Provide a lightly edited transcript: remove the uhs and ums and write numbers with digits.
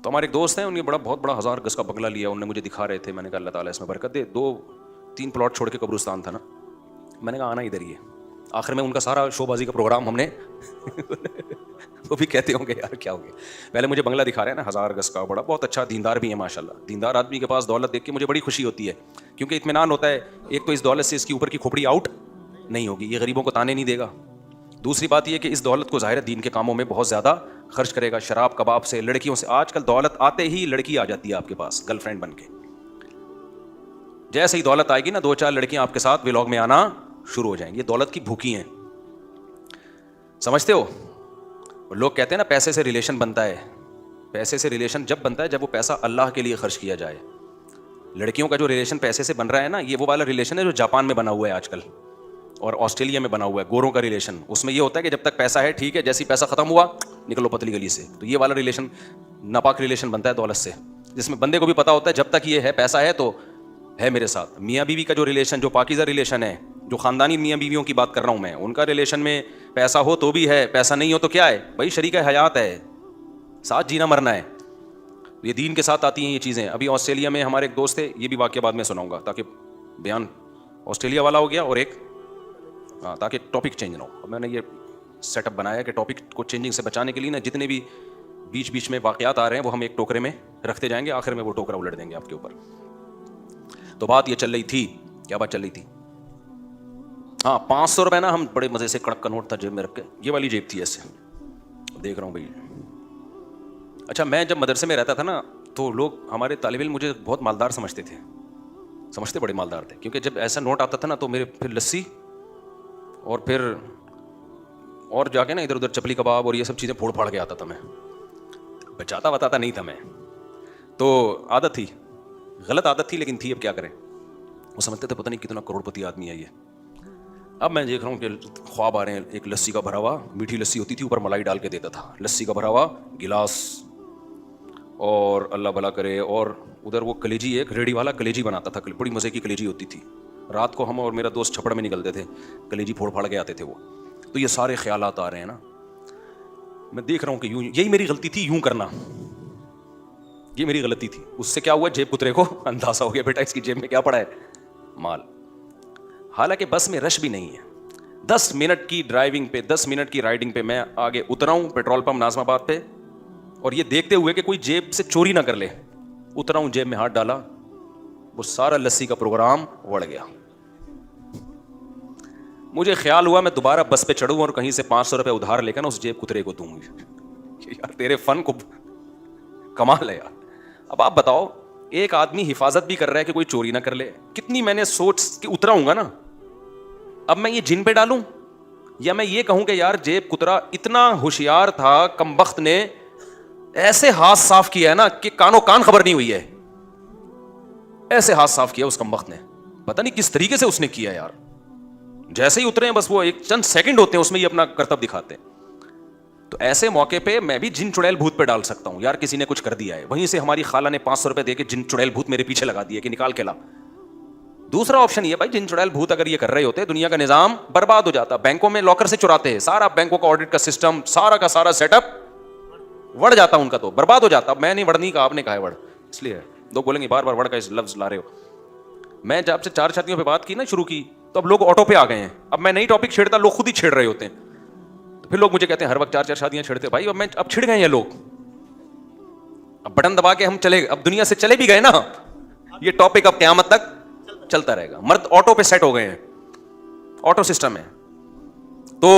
تو ہمارے ایک دوست ہیں, ان نے بہت بڑا 1000 گز کا بنگلہ لیا, انہوں نے مجھے دکھا رہے تھے. میں نے کہا اللہ تعالیٰ اس میں برکت دے. 2-3 پلاٹ چھوڑ کے قبرستان تھا نا, میں نے کہا آنا ادھر ہی ہے. آخر میں ان کا سارا شو بازی کا پروگرام ہم نے وہ بھی کہتے ہوں گے یار کیا ہو گیا. پہلے مجھے بنگلہ دکھا رہے ہیں نا 1000 گز کا, بڑا بہت اچھا, دیندار بھی ہے ماشاء اللہ. دیندار آدمی کے پاس دولت دیکھ کے مجھے بڑی خوشی ہوتی ہے, کیونکہ اطمینان ہوتا ہے. ایک تو اس دولت سے اس کی اوپر کی کھوپڑی آؤٹ نہیں ہوگی, یہ غریبوں کو تانے نہیں دے گا. دوسری بات یہ کہ اس دولت کو ظاہر دین کے کاموں میں بہت زیادہ خرچ کرے گا, شراب کباب سے, لڑکیوں سے. آج کل دولت آتے ہی لڑکی آ جاتی ہے آپ کے پاس گرل فرینڈ بن کے. جیسے ہی دولت آئے گی نا 2-4 لڑکیاں آپ کے ساتھ ولاگ میں آنا شروع ہو جائیں گی. یہ دولت کی بھوکی ہیں, سمجھتے ہو. لوگ کہتے ہیں نا پیسے سے ریلیشن بنتا ہے. پیسے سے ریلیشن جب بنتا ہے جب وہ پیسہ اللہ کے لیے خرچ کیا جائے. لڑکیوں کا جو ریلیشن پیسے سے بن رہا ہے نا, یہ وہ والا ریلیشن ہے جو جاپان میں بنا ہوا ہے آج کل, اور آسٹریلیا میں بنا ہوا ہے, گوروں کا ریلیشن. اس میں یہ ہوتا ہے کہ جب تک پیسہ ہے ٹھیک ہے, جیسے پیسہ ختم ہوا نکلو پتلی گلی سے. تو یہ والا ریلیشن ناپاک ریلیشن بنتا ہے دولت سے, جس میں بندے کو بھی پتا ہوتا ہے جب تک یہ ہے پیسہ ہے تو ہے میرے ساتھ. میاں بیوی کا جو ریلیشن, جو پاکیزہ ریلیشن ہے, جو خاندانی میاں بیویوں کی بات کر رہا ہوں میں, ان کا ریلیشن میں پیسہ ہو تو بھی ہے, پیسہ نہیں ہو تو کیا ہے بھائی, شریک حیات ہے, ساتھ جینا مرنا ہے. یہ دین کے ساتھ آتی ہیں یہ چیزیں. ابھی آسٹریلیا میں ہمارے ایک دوست تھے, یہ بھی واقعہ بعد میں سناؤں گا تاکہ بیان آسٹریلیا والا ہو گیا, اور ایک تاکہ ٹاپک چینج نہ ہو. میں نے یہ سیٹ اپ بنایا کہ ٹاپک کو چینجنگ سے بچانے کے لیے نا جتنے بھی بیچ میں واقعات آ رہے ہیں وہ ہم ایک ٹوکرے میں رکھتے جائیں گے, آخر میں وہ ٹوکرا الٹ دیں گے آپ کے اوپر. تو بات یہ چل رہی تھی, کیا بات چل رہی تھی؟ ہاں 500 روپے نا, ہم بڑے مزے سے کڑک کا نوٹ تھا جیب میں رکھ کے, یہ والی جیب تھی ایسے, دیکھ رہا ہوں بھائی. اچھا میں جب مدرسے میں رہتا تھا نا تو لوگ ہمارے طالب علم مجھے بہت مالدار سمجھتے تھے, سمجھتے بڑے مالدار تھے, کیونکہ جب ایسا نوٹ آتا تھا نا تو میرے پھر لسی اور پھر اور جا کے نا ادھر ادھر چپلی کباب اور یہ سب چیزیں پھوڑ پھاڑ کے آتا تھا. میں بچاتا بتاتا نہیں تھا میں, تو عادت تھی, غلط عادت تھی لیکن تھی, اب کیا کریں. وہ سمجھتے تھے پتہ نہیں کتنا کروڑ پتی آدمی ہے یہ. اب میں دیکھ رہا ہوں کہ خواب آ رہے ہیں, ایک لسی کا بھرا ہوا, میٹھی لسی ہوتی تھی, اوپر ملائی ڈال کے دیتا تھا, لسی کا بھرا ہوا گلاس, اور اللہ بھلا کرے, اور ادھر وہ کلیجی, ایک ریڑھی والا کلیجی بناتا تھا, بڑی مزے کی کلیجی ہوتی تھی. رات کو ہم اور میرا دوست چھپڑ میں نکلتے تھے, کلیجی پھوڑ پھاڑ کے آتے تھے وہ. تو یہ سارے خیالات آ رہے ہیں نا, میں دیکھ رہا ہوں کہ یہی میری غلطی تھی, یوں کرنا یہ میری غلطی تھی. اس سے کیا ہوا, جیب کترے کو اندازہ ہو گیا بیٹا اس کی جیب میں کیا پڑا ہے, مال. حالانکہ بس میں رش بھی نہیں ہے, 10 منٹ کی ڈرائیونگ پہ, 10 منٹ کی رائڈنگ پہ میں آگے اترا ہوں پیٹرول پمپ ناظم آباد پہ, اور یہ دیکھتے ہوئے کہ کوئی جیب سے چوری نہ کر لے, اترا ہوں, جیب میں ہاتھ ڈالا, وہ سارا لسی کا پروگرام اڑ گیا. مجھے خیال ہوا میں دوبارہ بس پہ چڑھوں اور کہیں سے 500 روپے ادھار لے کر نا اس جیب کترے کو دوں. یار تیرے فن کو کمال ہے یار. اب آپ بتاؤ, ایک آدمی حفاظت بھی کر رہا ہے کہ کوئی چوری نہ کر لے, کتنی میں نے سوچ کے اترا ہوں گا نا. اب میں یہ جن پہ ڈالوں یا میں یہ کہوں کہ یار جیب کترا اتنا ہوشیار تھا, کمبخت نے ایسے ہاتھ صاف کیا ہے نا کہ کانوں کان خبر نہیں ہوئی ہے, ایسے ہاتھ صاف کیا اس کمبخت نے, پتہ نہیں کس طریقے سے اس نے کیا یار. جیسے ہی اترے ہیں بس وہ ایک چند سیکنڈ ہوتے ہیں اس میں یہ اپنا کرتب دکھاتے ہیں. تو ایسے موقع پہ میں بھی جن چڑیل بھوت پہ ڈال سکتا ہوں, یار کسی نے کچھ کر دیا ہے, وہیں سے ہماری خالہ نے 500 روپے دے کے جن چڑیل بھوت میرے پیچھے لگا دیا کہ نکال کے لا. دوسرا آپشن یہ بھائی, جن چڑیل بھوت اگر یہ کر رہے ہوتے دنیا کا نظام برباد ہو جاتا. بینکوں میں لاکر سے چراتے ہیں, سارا بینکوں کا آڈٹ کا سسٹم سارا کا سارا سیٹ اپ وڑ جاتا, ان کا تو برباد ہو جاتا. میں نہیں وڑنی کا, آپ نے کہا ہے وڑ, اس لیے لوگ بولیں گے بار بار وڑ کا اس لفظ لا رہے ہو. میں جب سے 4 شادیوں پہ بات کی نا شروع کی تو اب لوگ آٹو پہ آ گئے ہیں. اب میں نئی ٹاپک چھیڑتا, لوگ خود ہی چھیڑ رہے ہوتے ہیں. تو پھر لوگ مجھے کہتے ہیں ہر وقت 4 شادیاں چھیڑتے. بھائی اب چھڑ گئے ہیں لوگ, اب بٹن دبا کے ہم چلے, اب دنیا سے چلے بھی گئے نا, یہ ٹاپک اب قیامت تک چلتا رہے گا. مرد آٹو پہ سیٹ ہو گئے ہیں, آٹو سسٹم ہے. تو